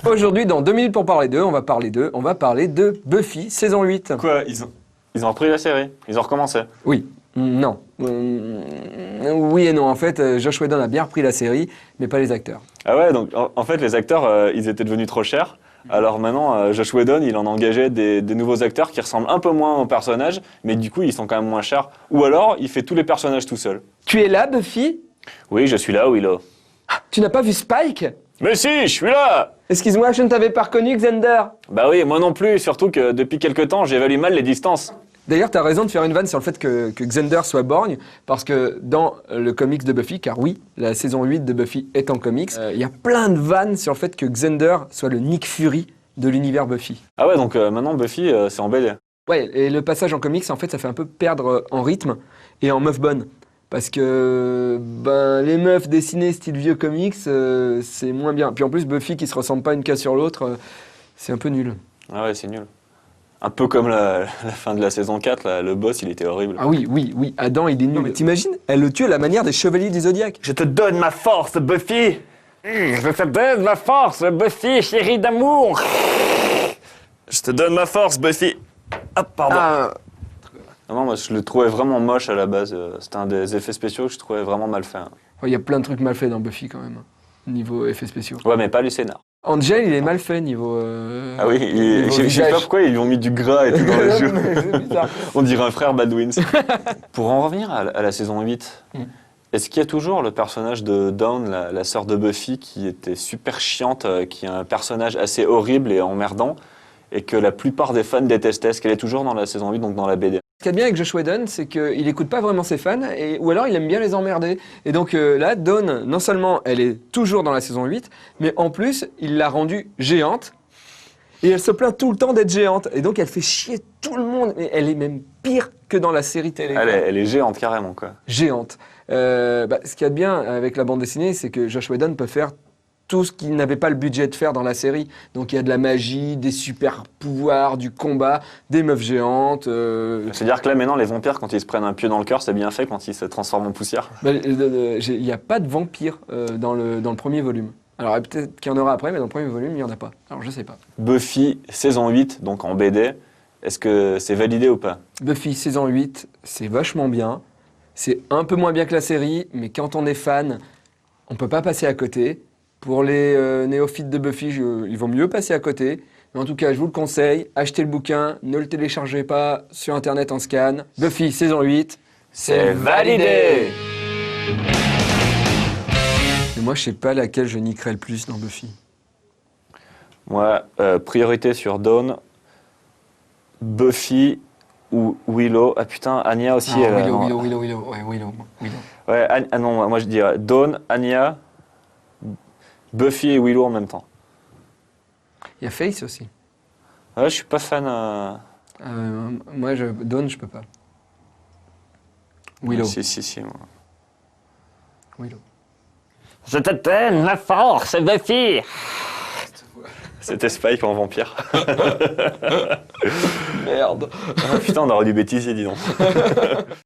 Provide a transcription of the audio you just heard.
Aujourd'hui, dans 2 minutes pour parler d'eux, on va parler de Buffy, saison 8. Quoi, ils ont repris la série? Ils ont recommencé? Oui, non. Oui et non, en fait, Joss Whedon a bien repris la série, mais pas les acteurs. Ah ouais, donc en fait, les acteurs, ils étaient devenus trop chers. Alors maintenant, Joss Whedon, il en a engagé des nouveaux acteurs qui ressemblent un peu moins aux personnages, mais du coup, ils sont quand même moins chers. Ou alors, il fait tous les personnages tout seul. Tu es là, Buffy? Oui, je suis là, Willow. Tu n'as pas vu Spike? Mais si, je suis là! Excuse-moi, je ne t'avais pas reconnu, Xander. Bah oui, moi non plus, surtout que depuis quelques temps, j'évalue mal les distances. D'ailleurs, t'as raison de faire une vanne sur le fait que Xander soit borgne, parce que dans le comics de Buffy, car oui, la saison 8 de Buffy est en comics, il y a plein de vannes sur le fait que Xander soit le Nick Fury de l'univers Buffy. Ah ouais, donc maintenant Buffy, c'est en BD. Ouais, et le passage en comics, en fait, ça fait un peu perdre en rythme et en meuf bonne. Parce que les meufs dessinées style vieux comics, c'est moins bien. Puis en plus, Buffy qui se ressemble pas une case sur l'autre, c'est un peu nul. Ah ouais, c'est nul. Un peu comme la fin de la saison 4, là, le boss, il était horrible. Ah oui, Adam, il est nul. Mais t'imagines, elle le tue à la manière des Chevaliers du Zodiaque. Je te donne ma force, Buffy! Je te donne ma force, Buffy, chérie d'amour! Je te donne ma force, Buffy! Ah, pardon. Non, moi, je le trouvais vraiment moche à la base. C'était un des effets spéciaux que je trouvais vraiment mal fait. Il y a plein de trucs mal faits dans Buffy quand même, niveau effets spéciaux. Ouais, mais pas les scénars. Angel, il est mal fait niveau. Ah oui, je sais pas pourquoi ils lui ont mis du gras et tout dans les yeux. C'est bizarre. On dirait un frère Baldwin. Pour en revenir à la saison 8, est-ce qu'il y a toujours le personnage de Dawn, la sœur de Buffy, qui était super chiante, qui est un personnage assez horrible et emmerdant, et que la plupart des fans détestaient? Est-ce qu'elle est toujours dans la saison 8, donc dans la BD? Ce qui est bien avec Joss Whedon, c'est qu'il écoute pas vraiment ses fans, ou alors il aime bien les emmerder. Et donc là, Dawn, non seulement elle est toujours dans la saison 8, mais en plus, il l'a rendue géante. Et elle se plaint tout le temps d'être géante. Et donc elle fait chier tout le monde. Et elle est même pire que dans la série télé. Elle est géante carrément, quoi. Géante. Ce qu'il y a de bien avec la bande dessinée, c'est que Joss Whedon peut faire tout ce qu'il n'avait pas le budget de faire dans la série. Donc il y a de la magie, des super pouvoirs, du combat, des meufs géantes. C'est-à-dire que là, maintenant, les vampires, quand ils se prennent un pieu dans le cœur, c'est bien fait quand ils se transforment en poussière. Il n'y a pas de vampires dans le premier volume. Alors peut-être qu'il y en aura après, mais dans le premier volume, il n'y en a pas. Alors je sais pas. Buffy, saison 8, donc en BD, est-ce que c'est validé ou pas? Buffy, saison 8, c'est vachement bien. C'est un peu moins bien que la série, mais quand on est fan, on peut pas passer à côté. Pour les néophytes de Buffy, il vaut mieux passer à côté. Mais en tout cas, je vous le conseille, achetez le bouquin, ne le téléchargez pas sur Internet en scan. Buffy, saison 8, c'est validé! Et moi, je sais pas laquelle je niquerais le plus dans Buffy. Moi, priorité sur Dawn, Buffy ou Willow. Ah putain, Anya aussi. Willow. Ouais, non, moi je dirais Dawn, Anya, Buffy et Willow en même temps. Il y a Face aussi. Ouais, je suis pas fan. Moi, Dawn, je peux pas. Willow. Si, moi. Willow. Je te donne la force, Buffy! C'était Spike en vampire. Merde. Ah, putain, on aurait dû bêtiser, dis donc.